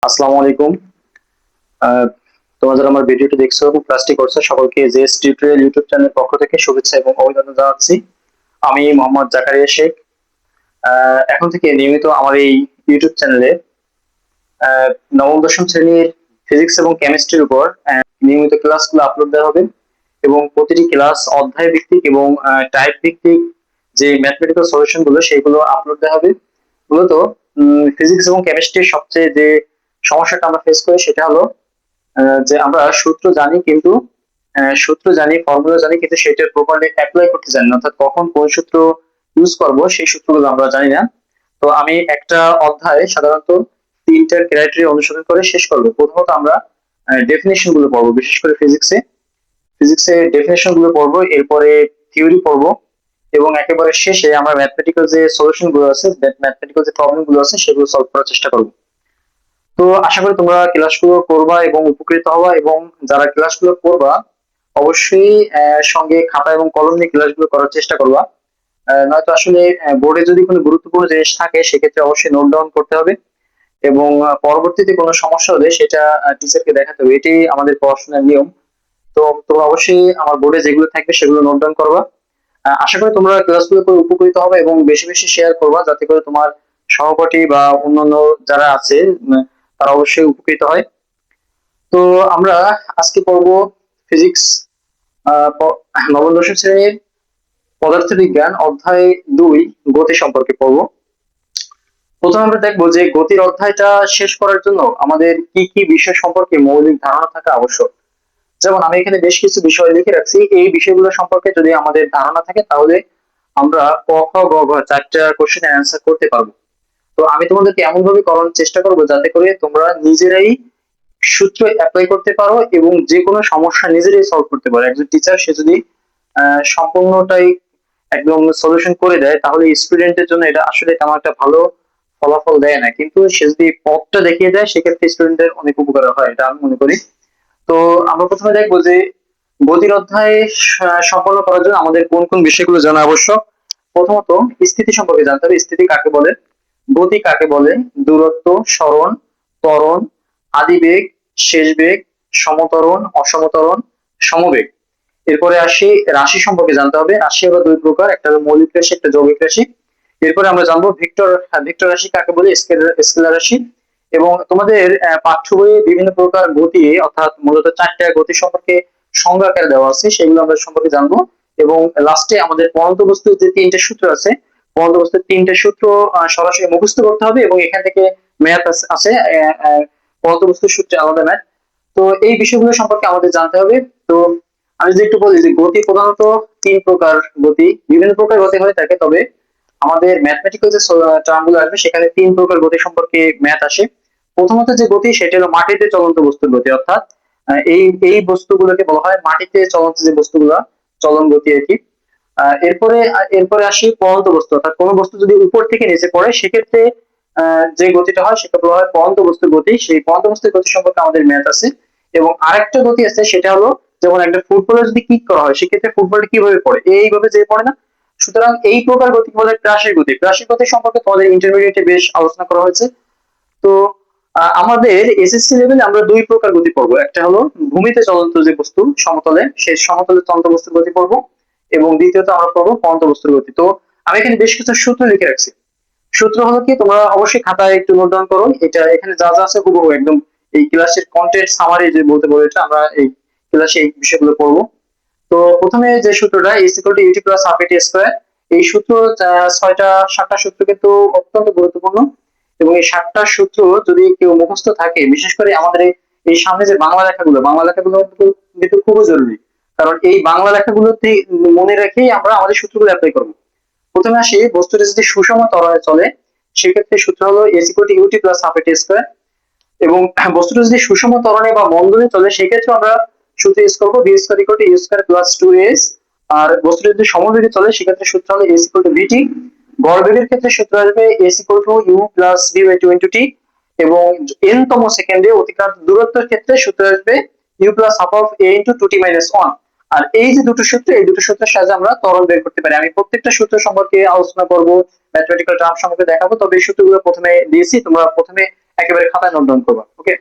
আসসালামু আলাইকুম। আহ, তোমরা যারা আমার ভিডিওটি দেখছো এবং ক্লাসটি করছো সকলকে জেএস টিউটোরিয়াল ইউটিউব চ্যানেলের পক্ষ থেকে শুভেচ্ছা এবং অভিনন্দন জানাচ্ছি। আমি মোহাম্মদ জাকারিয়া শেখ। এখন থেকে নিয়মিত আমার এই ইউটিউব চ্যানেলে নবম দশম শ্রেণীর ফিজিক্স এবং কেমিস্ট্রির উপর নিয়মিত ক্লাসগুলো আপলোড দেওয়া হবে এবং প্রতিটি ক্লাস অধ্যায় ভিত্তিক এবং টাইপ ভিত্তিক যে ম্যাথমেটিক্যাল সলিউশন গুলো সেগুলো আপলোড দেওয়া হবে। মূলত ফিজিক্স এবং কেমিস্ট্রির সবচেয়ে যে সমস্যাটা আমরা ফেস করি সেটা হলো যে আমরা সূত্র জানি কিন্তু সূত্র জানি, ফর্মুলা জানি, কিন্তু সেটা প্রপারলি অ্যাপ্লাই করতে জানি না, অর্থাৎ কখন কোন সূত্র ইউজ করব সেই সূত্রগুলো আমরা জানি না। তো আমি একটা অধ্যায় সাধারণত তিনটার ক্রাইটেরিয়া অনুসরণ করে শেষ করব। প্রথমত আমরা ডেফিনেশন গুলো পড়বো, বিশেষ করে ফিজিক্সে ডেফিনেশন গুলো পড়বো, এরপরে থিওরি পড়বো এবং একেবারে শেষে আমরা ম্যাথমেটিক্যাল যে সলিউশন গুলো আছে, ম্যাথমেটিক্যাল যে প্রবলেম গুলো আছে সেগুলো সলভ করার চেষ্টা করবো। তো আশা করি তোমরা ক্লাসগুলো করবা এবং উপকৃত হবা, এবং যারা ক্লাসগুলো করবা অবশ্যই সঙ্গে খাতা এবং কলম নিয়ে ক্লাসগুলো করার চেষ্টা করবা। নয়তো আসলে বোর্ডে যদি কোনো গুরুত্বপূর্ণ জিনিস থাকে সেক্ষেত্রে অবশ্যই নোট ডাউন করতে হবে, এবং পরবর্তীতে কোনো সমস্যা হলে সেটা টিচারকে দেখাতে হবে। এটি আমাদের পড়াশোনার নিয়ম। তো তোমরা অবশ্যই আমার বোর্ডে যেগুলো থাকবে সেগুলো নোট ডাউন করবা। আশা করি তোমরা ক্লাসগুলো করে উপকৃত হবে এবং বেশি বেশি শেয়ার করবা, যাতে করে তোমার সহপাঠী বা অন্যান্য যারা আছে তারা অবশ্যই উপকৃত হয়। তো আমরা আজকে পড়ব ফিজিক্স নবম দশম শ্রেণীর পদার্থবিজ্ঞান অধ্যায় 2 গতি সম্পর্কে পড়ব। প্রথমে আমরা দেখবো যে গতির অধ্যায়টা শেষ করার জন্য আমাদের কি কি বিষয় সম্পর্কে মৌলিক ধারণা থাকা আবশ্যক। যেমন আমি এখানে বেশ কিছু বিষয় লিখে রাখছি, এই বিষয়গুলো সম্পর্কে যদি আমাদের ধারণা থাকে তাহলে আমরা ক খ গ ঘ চারটা কোশ্চেনের অ্যান্সার করতে পারবো। তো আমি তোমাদেরকে এমন ভাবে করানোর চেষ্টা করবো যাতে করে তোমরা নিজেরাই সূত্র অ্যাপ্লাই করতে পারো এবং যে কোনো সমস্যা নিজেরাই সলভ করতে পারো। একজন টিচার সে যদি সম্পূর্ণটাই একদম সলিউশন করে দেয় তাহলে স্টুডেন্টের জন্য এটা আসলে তেমন একটা ভালো ফলাফল দেয় না, কিন্তু সে যদি পথটা দেখিয়ে দেয় সেক্ষেত্রে স্টুডেন্টের অনেক উপকার হয়, এটা আমি মনে করি। তো আমরা প্রথমে দেখবো যে গতির অধ্যায় সম্পন্ন করার জন্য আমাদের কোন কোন বিষয়গুলো জানা আবশ্যক। প্রথমত স্থিতি সম্পর্কে জানতে হবে। স্থিতি কাকে বলে, গতি কাকে বলে, দূরত্ব, সরণ, ত্বরণ, আদিবেগ, শেষ বেগ, সমত্বরণ, অসমত্বরণ, সমবেগ। এরপরে আসি রাশি সম্পর্কে জানতে হবে। রাশি হলো দুই প্রকার, একটা হলো মৌলিক রাশি, একটা যৌগিক রাশি। এরপরে আমরা জানবো ভেক্টর রাশি কাকে বলে, স্কেলার রাশি। এবং তোমাদের পাঠ্য বইয়ে বিভিন্ন প্রকার গতি, অর্থাৎ মূলত চারটা গতি সম্পর্কে সংজ্ঞা আকারে দেওয়া আছে, সেগুলো আমরা সম্পর্কে জানবো। এবং লাস্টে আমাদের পরন্ত বস্তুর যে তিনটে সূত্র আছে, পরন্ত বস্তুর তিনটে সূত্র সরাসরি মুখস্থ করতে হবে এবং এখান থেকে ম্যাথ আছে, পরন্ত বস্তুর সূত্রে আলাদা ম্যাথ। তো এই বিষয়গুলো সম্পর্কে আমাদের জানতে হবে। তো আমি যদি একটু বলি যে গতি প্রধানত তিন প্রকার গতি, বিভিন্ন প্রকার গতি হয়ে থাকে, তবে আমাদের ম্যাথমেটিক্যাল যে টার্ম গুলো আসবে সেখানে তিন প্রকার গতি সম্পর্কে ম্যাথ আসে। প্রথমত যে গতি সেটা হলো মাটিতে চলন্ত বস্তুর গতি, অর্থাৎ এই এই বস্তুগুলোকে বলা হয় মাটিতে চলন্ত যে বস্তুগুলো, চলন গতি আর কি। এরপরে এরপরে আসি পরন্ত বস্তু, অর্থাৎ কোনো বস্তু যদি উপর থেকে নিচে পড়ে সেক্ষেত্রে যে গতিটা হয় সেটা বলা হয় পরন্ত বস্তুর গতি। সেই পরন্ত বস্তুর গতি সম্পর্কে আমাদের ম্যাথ আছে। এবং আরেকটা গতি আছে সেটা হলো, যেমন একটা ফুটবলে যদি কিক করা হয় সেক্ষেত্রে ফুটবলটা কিভাবে পড়ে, এইভাবে যে পড়ে না। সুতরাং এই প্রকার গতি বলে ক্রাসের গতি। ক্রাসের গতি সম্পর্কে তোমাদের ইন্টারমিডিয়েটে বেশ আলোচনা করা হয়েছে। তো আমাদের এসএসসি লেভেলে আমরা দুই প্রকার গতি পড়বো, একটা হলো ভূমিতে চলন্ত যে বস্তু সমতলে, সেই সমতলে চলন্ত বস্তুর গতি পড়বো, এবং দ্বিতীয়ত আমরা পড়বো পরন্ত বস্তুর গতি। তো আমি এখানে বেশ কিছু সূত্র লিখে রাখছি। সূত্র হলো কি, তোমরা অবশ্যই খাতায় একটু নোট ডাউন করো। এটা এখানে যা যা আছে হুবহু একদম এই ক্লাসের কন্টেন্ট সামারি যে বলতে বলে, এটা আমরা এই ক্লাসে এই বিষয়গুলো পড়বো। তো প্রথমে যে সূত্রটা is equal to u t plus half a t square, এই সূত্র সাতটা সূত্র কিন্তু অত্যন্ত গুরুত্বপূর্ণ। এবং এই সাতটা সূত্র যদি কেউ মুখস্থ থাকে, বিশেষ করে আমাদের এই সামনে যে বাংলা লেখাগুলো কিন্তু খুবই জরুরি, কারণ এই বাংলা লেখাগুলোতে মনে রেখেই আমরা আমাদের সূত্রগুলো অ্যাপ্লাই করবো। প্রথমে আসি, বস্তুটা যদি সুষম ত্বরণে চলে সেক্ষেত্রে সূত্র হলো s equal to u t plus half a t square. এবং বস্তুটা যদি সুষম ত্বরণে বা মন্দনে চলে সেক্ষেত্রে আমরা সূত্র ইউজ করবো v square equal to u square plus 2s। আর বস্তুটা যদি সমবেগে চলে সেক্ষেত্রে সূত্র হলো এস ইকুয়াল টু ভিটি। গড়বেগের ক্ষেত্রে সূত্র আসবে s equal to u plus v by 2 into t. এবং n তম সেকেন্ডে অতিক্রান্ত দূরত্বের ক্ষেত্রে সূত্র আসবে u plus half of a into 2t minus 1। আর এই যে দুটো সূত্র, এই দুটো সূত্রের সাহায্যে আমরা ত্বরণ বের করতে পারি। আমি প্রত্যেকটা সূত্র সম্পর্কে আলোচনা করব, ম্যাথমেটিক্যাল টার্ম সম্পর্কে দেখাবো, তবে এই সূত্রগুলো প্রথমে দিয়েছি, তোমরা প্রথমে একেবারে খাতায় নোট ডাউন করবা। ওকে।